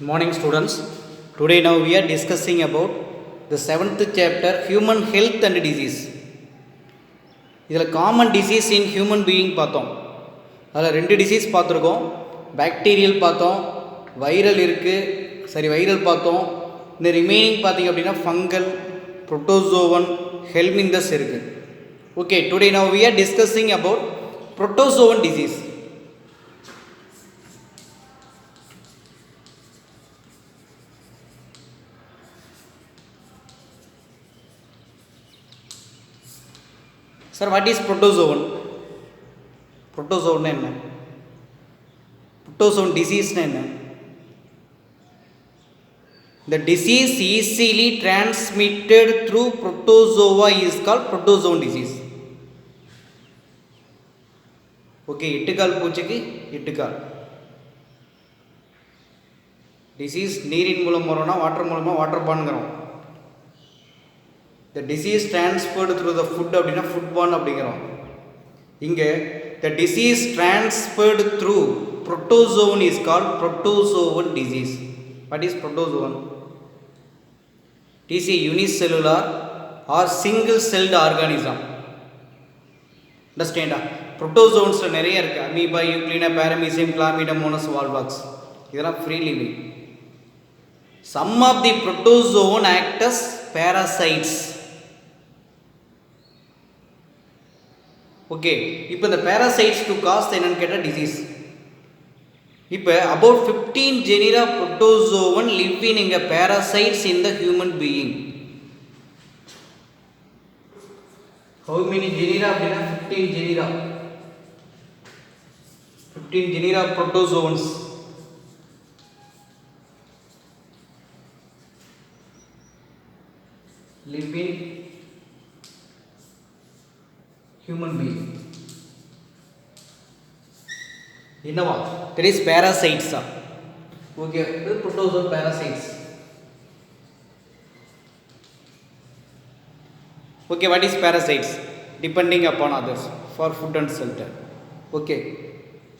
Morning students. Today now we are discussing about the 7th chapter human health and disease. இதில் common disease in human being பார்த்தோம். அதில் 2 disease பார்த்துருக்கோம். Bacterial பார்த்தோம், viral viral பார்த்தோம். இந்த remaining பார்த்திங்க அப்படின்னா ஃபங்கல், புரோட்டோசோவன், ஹெல்மிந்தஸ் இருக்குது. Okay, today now we are discussing about protozoan disease. Sir, what is protozoan? Protozoan என்ன? Protozoan disease என்ன? The disease easily transmitted through protozoa is called protozoan disease. Okay, எட்டுக்கால் பூச்சிக்கு எட்டுக்கால். Disease நீரின் மூலம் வரும்னா water மூலமாக water பான்கிறோம். The disease transferred through the food அப்படின்னா food borne அப்படிங்கிறோம். இங்கே the disease transferred through protozoan is called protozoan disease. What is protozoan? It is a unicellular or single celled organism. Understand? Protozoans நிறைய இருக்குது. Amoeba, euglena, paramecium, chlamydomonas, volvox இதெல்லாம் free living. Some of the protozoan act as parasites. Okay, இப்போ இந்த parasites to cause என்னன்னு கேட்டால் disease. இப்போ about 15 genera protozoan live in இங்க parasites in the human being. How many genera அப்படின்னா 15 genera. 15 genera protozoans. live in human being. என்னவா? That is parasites. Okay, the protozoan parasites. Okay, what is parasites? Depending upon others for food and shelter. Okay,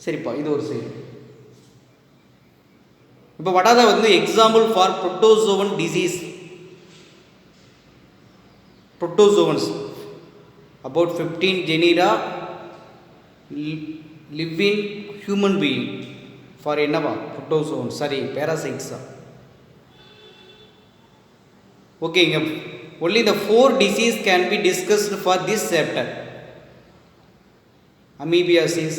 சரிப்பா, இது ஒரு side. இப்போ what are the example for protozoan disease? Protozoans, about 15 genera live in human being for என்னவா protozoans, sorry parasites. Okay, only the 4 disease can be discussed for this chapter. Amoebiasis,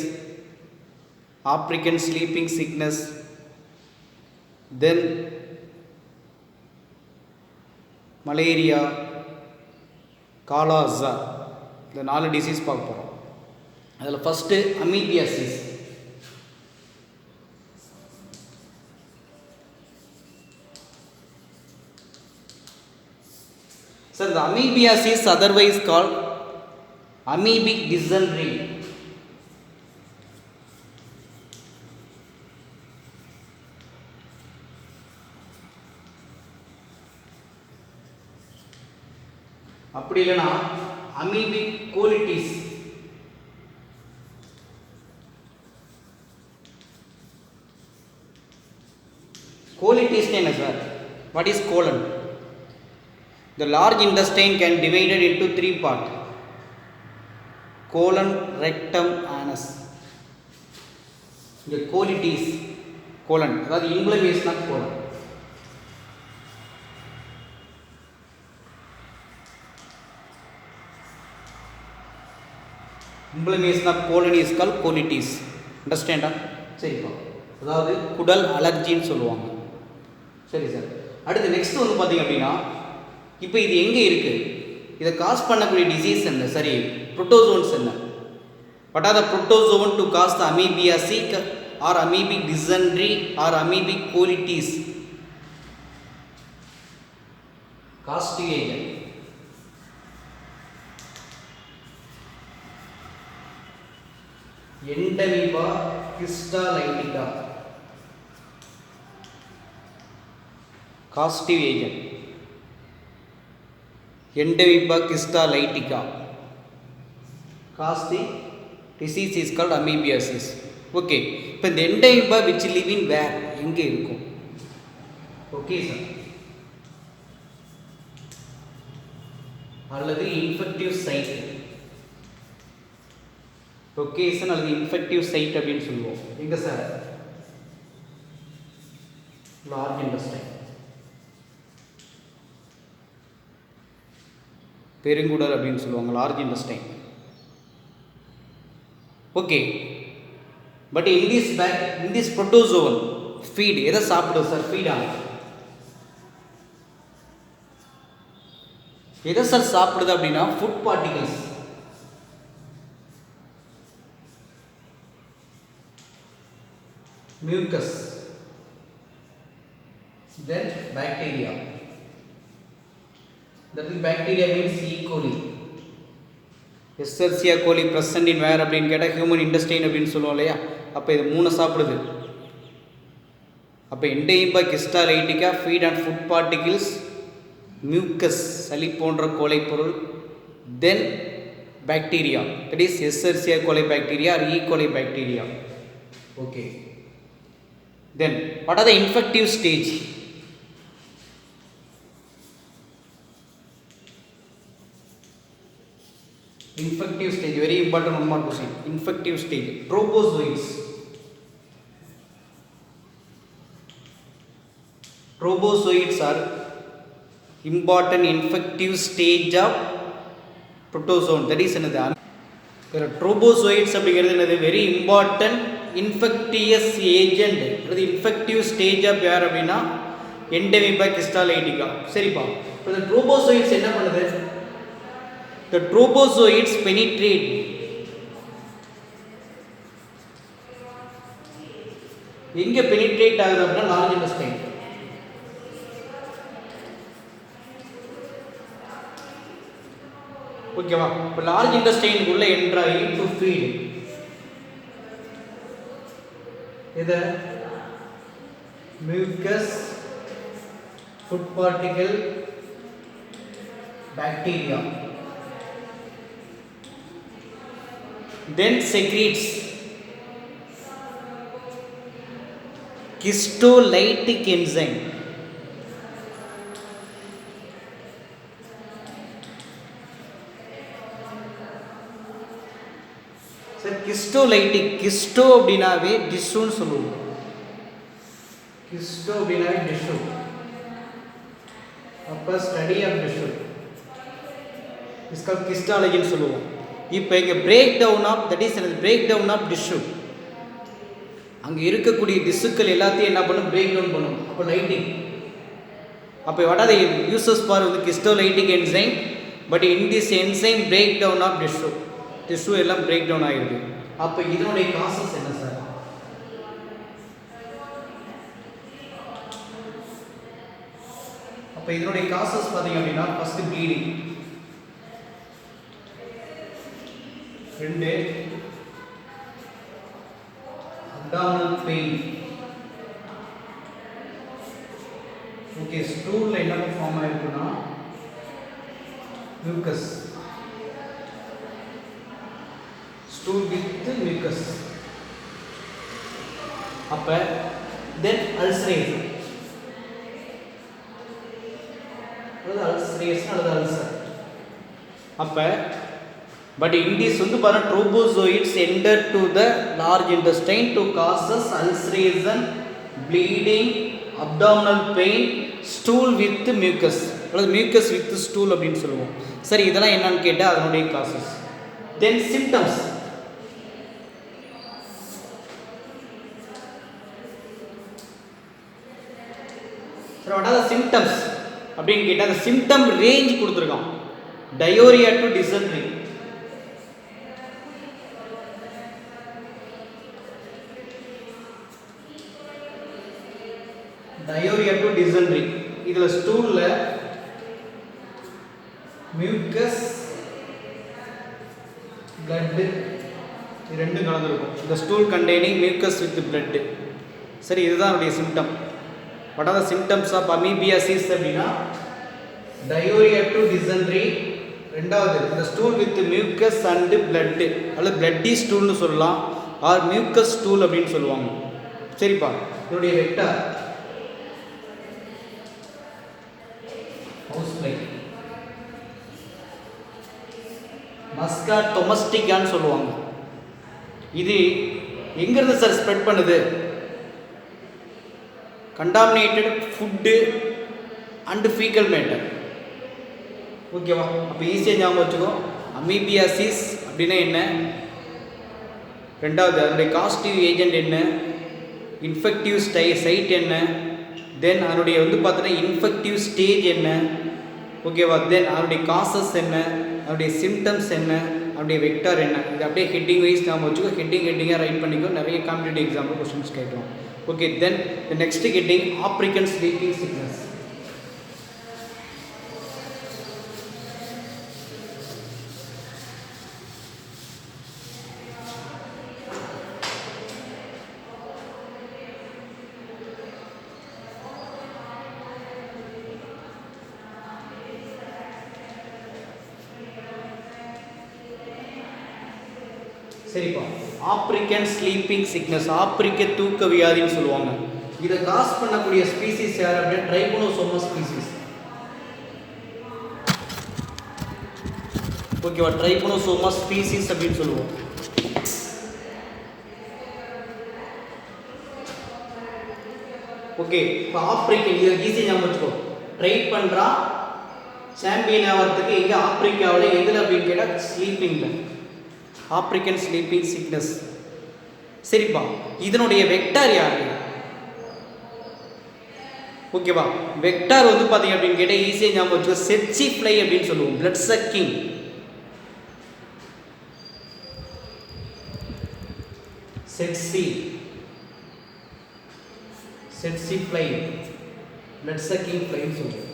African sleeping sickness, then malaria, காலாஸா, இந்த 4 disease பார்க்க போகிறோம். அதில் first amoebiasis. Sir, இந்த amoebiasis otherwise called amoebic dysentery. அப்படி இல்லைன்னா amoebic கோலிட்டிஸ். கோலிட்டிஸ் என்ன sir? What is colon? The large intestine can be divided into 3 parts: colon, rectum, anus. இந்த colitis colon, அதாவது inflammation of colon. Inflammation of colon is called colitis. Understand? சரிப்பா, அதாவது குடல் அலர்ஜின்னு சொல்லுவாங்க. சரி சார், அடுத்து நெக்ஸ்ட் பார்த்தீங்க அப்படின்னா, இப்போ இது எங்கே இருக்குது, இதை காஸ் பண்ணக்கூடிய டிசீஸ் என்ன? சரி, புரோட்டோசோன்ஸ் என்ன? What are the protozoan to cause the amoebiasis or amoebic dysentery or amoebic colitis? Causative agent. Entamoeba histolytica. Causative agent Entamoeba histolytica. Cause the disease is called amoebiasis. Okay, இப்போ இந்த எண்டெமிபா which live in where எங்கே இருக்கும்? ஒகேசன் அல்லது infective side. ஒகேசன் அல்லது infective side அப்படின்னு சொல்லுவோம். எங்க sir? Large intestine, பெருங்குடல் அப்படின்னு சொல்லுவாங்க, large intestine. Okay, but in this protozoan feed எதை சாப்பிடுது சார்? ஃபீடா எதை சார் சாப்பிடுது அப்படின்னா food particles. Mucus, then bacteria. That is bacteria means E. coli. Escherichia coli present in where அப்படின்னு கேட்டால் ஹியூமன் இன்டெஸ்டைன் அப்படின்னு சொல்லுவோம் இல்லையா? அப்போ இது 3 சாப்பிடுது. அப்போ Entamoeba histolytica feed and food particles, mucus சளி போன்ற கோலை பொருள், then bacteria, that is Escherichia coli bacteria or E coli bacteria. Okay, then what are the infective stage? Infective stage, very important one more question. Infective stage, trophozoites. Trophozoites are important infective stage of protozoan. That is another. There are trophozoites அப்படிங்கிறது என்னது? very important infectious agent. அது infective stage of யார் அப்படின்னா எண்டெமிபா கிஸ்டாலைட்டிகா. சரிப்பா, இப்போ இந்த trophozoites என்ன பண்ணுது? The trophozoites penetrate எங்க penetrate ஆகுது அப்படின்னா லார்ஜ் இன்டெஸ்டைன். ஓகேவா? இப்போ லார்ஜ் இன்டெஸ்டைனுக்குள்ள என்ட்ரு ஆகி டு ஃபீட் இது mucus, food particle, bacteria, then secretes histolytic enzyme. Sir histolytic, histo அப்படினாவே டிஷ்ஷுன்னு சொல்லுவோம். histo அப்படினாவே டிஷ்ஷு. அப்போ ஸ்டடி ஆஃப் டிஷ்ஷு इसका histology சொல்லுவோம். இப்போ இங்கே break down of, that is break down of tissue, அங்கே இருக்கக்கூடிய டிஷ்ஷுக்கள் எல்லாத்தையும் என்ன பண்ணும்? பிரேக் டவுன் பண்ணும். அப்போ லைட்டிங். அப்போ what are the uses for histolytic enzyme? But in this enzyme break down of tissue எல்லாம் பிரேக் டவுன் ஆகிடுது. அப்போ இதனுடைய காசஸ் என்ன சார்? அப்போ இதனுடைய காசஸ் பார்த்தீங்க அப்படின்னா first bleeding, 2 abdominal pain. Okay, ஸ்டூல்ல என்ன ஃபார்ம் ஆயிருக்குன்னா மியூக்கஸ், ஸ்டூல் வித் மியூக்கஸ். அப்ப தென் அல்சரேஷன் அல்லது அல்சர். அப்ப but in this trophozoites enter to the large intestine to causes ulceration, bleeding, abdominal pain, stool with mucus அல்லது mucus with stool அப்படினு சொல்லுவோம். சரி, இதெல்லாம் என்னன்னு கேட்டா அதனுடைய causes. Then symptoms. சரி, what are the symptoms அப்படினு கேட்டா அந்த symptom range கொடுத்திருக்கான். diarrhea to dysentery. diarrhea to dysentery. இதுல ஸ்டூல்ல மியூக்கஸ், blood இது ரெண்டும் கலந்துருக்கும். இந்த stool containing mucus with blood. சரி, இதுதான் அதோடைய symptom. what are the symptoms of amoebiasis அப்படின்னா diarrhea to dysentery. ரெண்டாவது இந்த stool with mucus and blood அல்லது bloody ஸ்டூல்னு சொல்லலாம், ஆர் மியூக்கஸ் ஸ்டூல் அப்படின்னு சொல்லுவாங்க. சரிப்பா, இதனுடைய வெக்டார் மஸ்கா டொமஸ்டிகான்னு சொல்லுவாங்க. இது எங்கிருந்து சார் ஸ்ப்ரெட் பண்ணுது? Contaminated food and faecal matter. ஓகேவா? அப்போ ஈஸியாக ஞாபகம் வச்சுக்கோ. அமீபியாசிஸ் அப்படின்னா என்ன, ரெண்டாவது அதனுடைய காஸ்டிவ் ஏஜென்ட் என்ன, இன்ஃபெக்டிவ் சைட் என்ன, தென் அதனுடைய பார்த்தீங்கன்னா இன்ஃபெக்டிவ் ஸ்டேஜ் என்ன, ஓகேவா, தென் அதனுடைய காசஸ் என்ன, அதனுடைய சிம்டம்ஸ் என்ன, அதனுடைய வெக்டார் என்ன. இது அப்படியே ஹெட்டிங் வைஸ் ஞாபகம் வச்சுக்கோ. ஹெட்டிங்காக ரைட் பண்ணிக்கோ. நிறைய காம்படிட்டிவ் எக்ஸாம்பிள் கொஸ்டின்ஸ் கேட்கலாம். Okay, then the next heading African sleeping sickness. சரிப்பா, ஆப்ரிக்கன் ஸ்லீப்பிங் சிக்னஸ், ஆப்பிரிக்க தூக்க வியாதின்னு சொல்லுவாங்க. இதை காஸ் பண்ணக்கூடிய ஸ்பீசிஸ் யார் அப்படின்னா ட்ரைபனோசோமஸ் ஸ்பீசிஸ். ஓகேவா, ட்ரைபனோசோமஸ் ஸ்பீசிஸ் அப்படின்னு சொல்லுவோம். ஓகே, இப்போ ஆப்பிரிக்கன் இதை ஈஸியாக ஞாபகம் வச்சுக்கோ. ட்ரை பண்ணுறா சாம்பியன் ஆகிறதுக்கு எங்கே ஆப்பிரிக்காவில் எதில் அப்படின்னு கேட்டால் ஸ்லீப்பிங்கில். African sleeping sickness. சரிப்பா, இதனுடைய வெக்டார் யாரு? ஓகேவா, வெக்டார் பார்த்தீங்க அப்படின்னு கேட்டால் ஈஸியாக ஞாபகம் வச்சுக்கோ. செட்சி ஃப்ளை அப்படின்னு சொல்லுவோம். Blood sucking. Tsetse fly, blood sucking ஃப்ளைன்னு சொல்லுவோம்.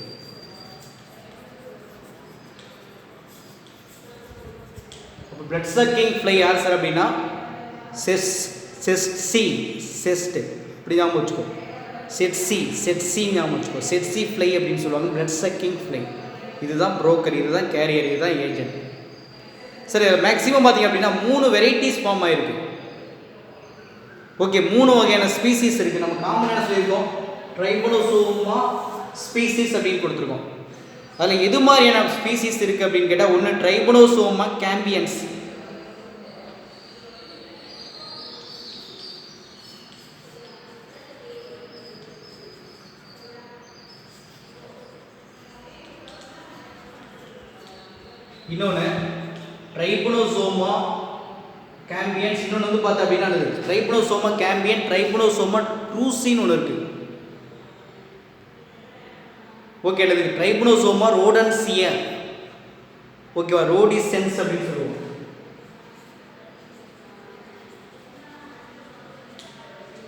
பிளட் சக்கிங் ஃப்ளை யார் சார் அப்படின்னா செஸ்ட் இப்படி ஞாபகம் வச்சுக்கோ. செட்சி ஞாபகம் வச்சுக்கோ. செட்சி ஃப்ளை அப்படின்னு சொல்லுவாங்க. Blood sucking fly. இதுதான் புரோக்கர், இதுதான் கேரியர், இதுதான் ஏஜென்ட். சரி, மேக்ஸிமம் பார்த்தீங்க அப்படின்னா 3 வெரைட்டிஸ் ஃபார்ம் ஆயிருக்கு. ஓகே, 3 வகையான ஸ்பீசிஸ் இருக்குது. நம்ம காமன் என்ன சொல்லியிருக்கோம்? ட்ரைபனோசோமா ஸ்பீசிஸ் அப்படின்னு கொடுத்துருக்கோம். அதில் எது மாதிரியான ஸ்பீசிஸ் இருக்குது அப்படின்னு கேட்டால் ஒன்று ட்ரைபனோசோமா கேம்பியன்ஸ், இன்னொன்று ட்ரைபனோசோமா கேம்பியன்ஸ், இன்னொன்று பார்த்தா அப்படின்னா ட்ரைபனோசோமா கேம்பியன், ட்ரைபனோசோமா ட்ரூசின்னு ஒன்று இருக்குது. ஓகே, அல்லது ட்ரைபனோசோமா ரோடன்சியா, ஓகேவா, ரோடிசென்ஸ் அப்படின்னு சொல்லுவோம்.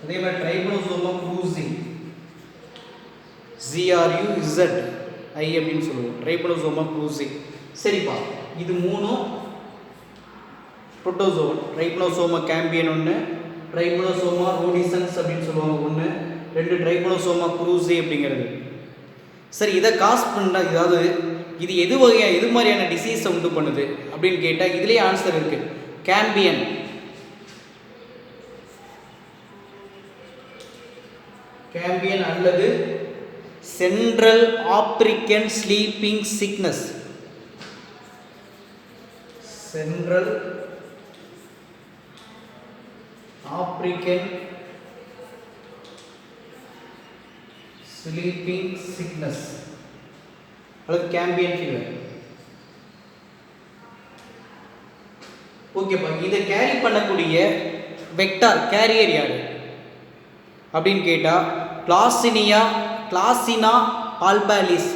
அதே மாதிரி ட்ரைபனோசோமா க்ரூசி, CRUZI அப்படின்னு சொல்லுவோம். ட்ரைபனோசோமா க்ரூசி. சரிப்பா, இது 3 புரோட்டோசோவா. ட்ரைபனோசோமா கேம்பியன் ஒன்று, ட்ரைபனோசோமா ரோடிசென்ஸ் அப்படின்னு சொல்லுவாங்க ஒன்று, 2 ட்ரைபனோசோமா க்ரூசி அப்படிங்கிறது. சரி, இதை காஸ் பண்ண ஏதாவது இது எது மாதிரியான டிசீஸை உண்டு பண்ணுது அப்படின்னு கேட்டால் இதுலேயே ஆன்சர் இருக்கு. கேம்பியன் அல்லது central African sleeping sickness. Central African sleeping sickness அல்லது கேம்பியன் ஃபீவர். ஓகேப்பா, இதை கேரி பண்ணக்கூடிய வெக்டார் கேரியர் யாரு அப்படின்னு கேட்டால் கிளாசினா பால்பாலிஸ்.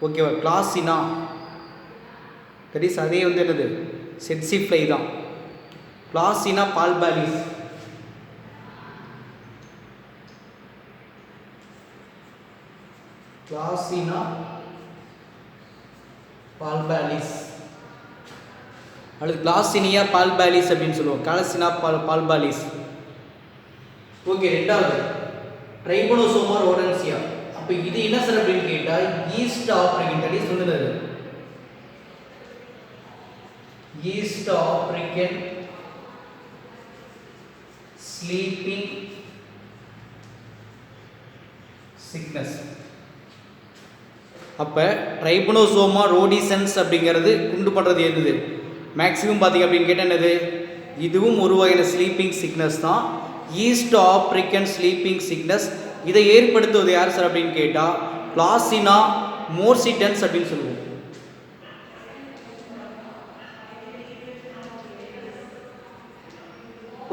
ஓகேவா, கிளாசினா தட் இஸ் அதே என்னது செட்சி ஃப்ளை தான். கிளாசினா பால்பாலிஸ். கிளாசினா பால்பாலிஸ் அல்லது கிளாசினியா பால்பாலிஸ் அப்படின்னு சொல்லுவோம். கிளாசினா பால்பாலிஸ். ஓகே, ரெண்டாவது ட்ரைபனோசோமா ரோடன்சியா. அப்போ இது என்ன சார் அப்படின்னு கேட்டால் ஈஸ்ட் ஆப்பிரிக்கன், தட் இஸ் சொன்னது ஈஸ்ட் ஆப்பிரிக்கன் ஸ்லீப்பிங் சிக்னஸ். அப்போ ட்ரைபனோசோமா ரோடிசன்ஸ் அப்படிங்கிறது உண்டு பண்ணுறது எது மேக்ஸிமம் பார்த்திங்க அப்படின்னு கேட்டால் என்னது, இதுவும் ஒரு வகையான ஸ்லீப்பிங் சிக்னஸ் தான், ஈஸ்ட் ஆப்ரிக்கன் ஸ்லீப்பிங் சிக்னஸ். இதை ஏற்படுத்துவது யார் சார் அப்படின்னு கேட்டால் பிளாசினா மோர்சிடன்ஸ் அப்படின்னு சொல்லுவோம்.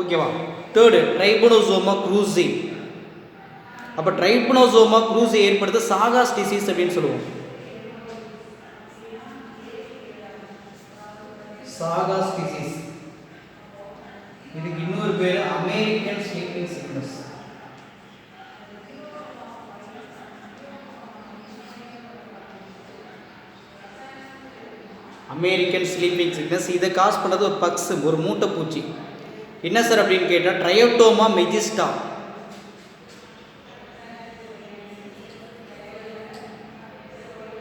ஓகேவா. தேர்டு ட்ரைபனோசோமா க்ரூசி. அப்போ ட்ரைபனோசோமா க்ரூசி ஏற்படுத்த சாகாஸ் டிசீஸ் அப்படின்னு சொல்லுவோம். சாகாஸ் டிசீஸ், இதுக்கு இன்னொரு பேர் American sleeping sickness. American sleeping sickness இதை காஸ் பண்ணது ஒரு பக்ஸ், ஒரு மூட்டை பூச்சி. என்ன சார் அப்படின்னு கேட்டால் ட்ரையோட்டோமா மெஜிஸ்டா.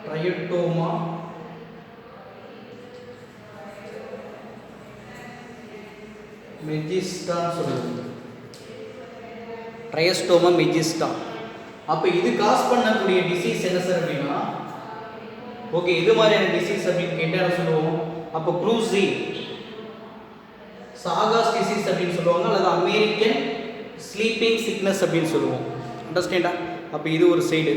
ட்ரையோட்டோமா மெஜிஸ்டா சொல்லுவோம். ட்ரையோஸ்டோமா மெஜிஸ்டா. அப்போ இது காஸ் பண்ணக்கூடிய டிசீஸ் என்ன சார் அப்படின்னா, ஓகே இது மாதிரியான டிசீஸ் அப்படின்னு கேட்டால் சொல்லுவோம். அப்போ க்ரூசி, சாகாஸ் டிசீஸ் அப்படின்னு சொல்லுவாங்க, அல்லது அமெரிக்கன் ஸ்லீப்பிங் சிக்னஸ் அப்படின்னு சொல்லுவோம். அண்டர்ஸ்டாண்டா. அப்போ இது ஒரு சைடு.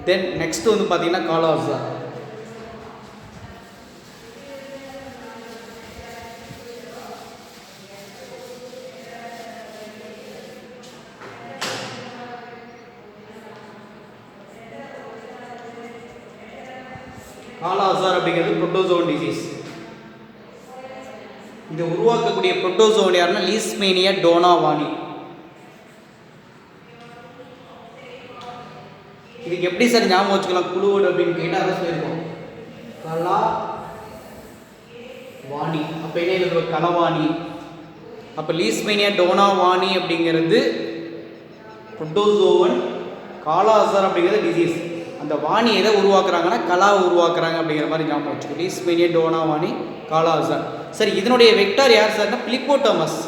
தென் நெக்ஸ்ட் வந்து பார்த்தீங்கன்னா காலாசா. காலாசார் அப்படிங்கிறது புரோட்டோசோன் டிசீஸ். இதை உருவாக்கக்கூடிய புரோட்டோசோன் யாருன்னா லீஸ்மேனியா டோனாவானி. இதுக்கு எப்படி சார் ஞாபகம் வச்சுக்கலாம் குழுவோடு அப்படின்னு கேட்டால் அதை சொல்லியிருக்கோம், கலா வாணி. அப்போ என்ன இது கலவாணி. அப்போ லீஸ்மேனியா டோனாவானி அப்படிங்கிறது புரோட்டோசோவன், காலாசார் அப்படிங்கிறது டிசீஸ். அந்த வாணி எதை உருவாக்குறாங்கன்னா கலா உருவாக்குறாங்க அப்படிங்கிற மாதிரி ஞாபகம் வச்சுக்கோ. லீஸ்மேனியா டோனாவானி, காலாசார். சரி, இதனுடைய வெக்டார் யார் சார்னா பிலிப்போட்டோமஸ்.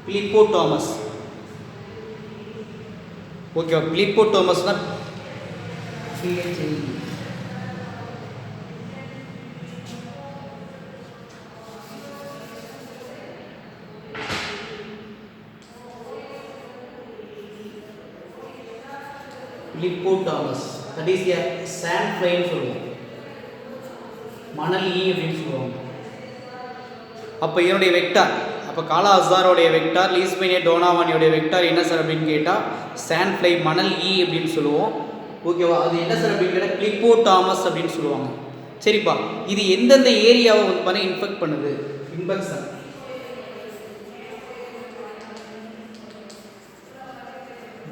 பிலிப்போட்டோமஸ். ஓகே, பிலிப்போட்டோமஸ்னா phlebotomus, that is a sand fly சொல்லுவோம், மணல் ஈ அப்படின்னு சொல்லுவாங்க. அப்போ இதனுடைய வெக்டார், அப்போ காலாசாரோடைய வெக்டார், லீஸ்மேனியா டோனாவானியோடைய வெக்டார் என்ன சார் அப்படின்னு கேட்டால் சாண்ட் ஃப்ளை, மணல் ஈ அப்படின்னு சொல்லுவோம். ஓகேவா. அது என்ன சார் அப்படின்னு கேட்டால் பிலிப்போட்டாமஸ் அப்படின்னு சொல்லுவாங்க. சரிப்பா, இது எந்தெந்த ஏரியாவை வந்து பார்த்தீங்கன்னா இன்ஃபெக்ட் பண்ணுது? Infection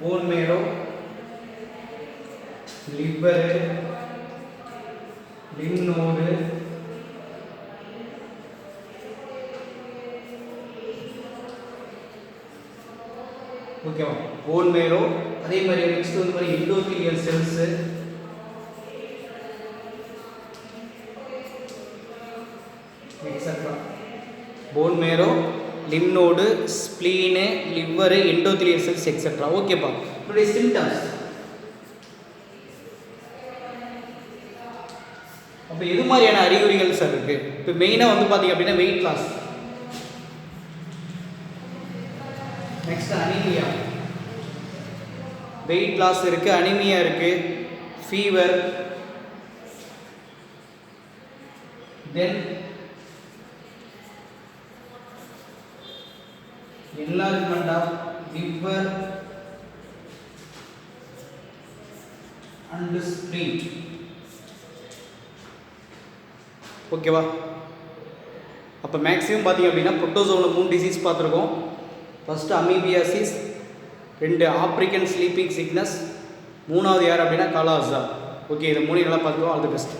bone marrow, liver, lymph node, ஓகேவா, போன் மேரோ. அதே மாதிரி நெக்ஸ்ட் வந்து மாதிரி endothelial cells, et cetera. Bone marrow, lymph node, spleen, liver, endothelial cells et cetera. ஓகேப்பா. இதோடைய சிம்டம்ஸ் அப்போ எது மாதிரியான அறிகுறிகள் சார் இருக்கு? இப்போ மெயினாக வந்து பார்த்தீங்க அப்படின்னா weight loss, next anaemia, weight loss இருக்கு, அனீமியா இருக்கு, fever, then enlargement of liver and spleen. ஓகேவா. அப்போ மேக்ஸிமம் பார்த்தீங்க அப்படின்னா புரோட்டோசோவில் 3 டிசீஸ் பார்த்துருக்கோம். First amoebiasis, 2 African sleeping sickness, 3வது யார் அப்படின்னா காலாசா. ஓகே, இதை 3 நல்லா பார்த்துக்கோ. All the best.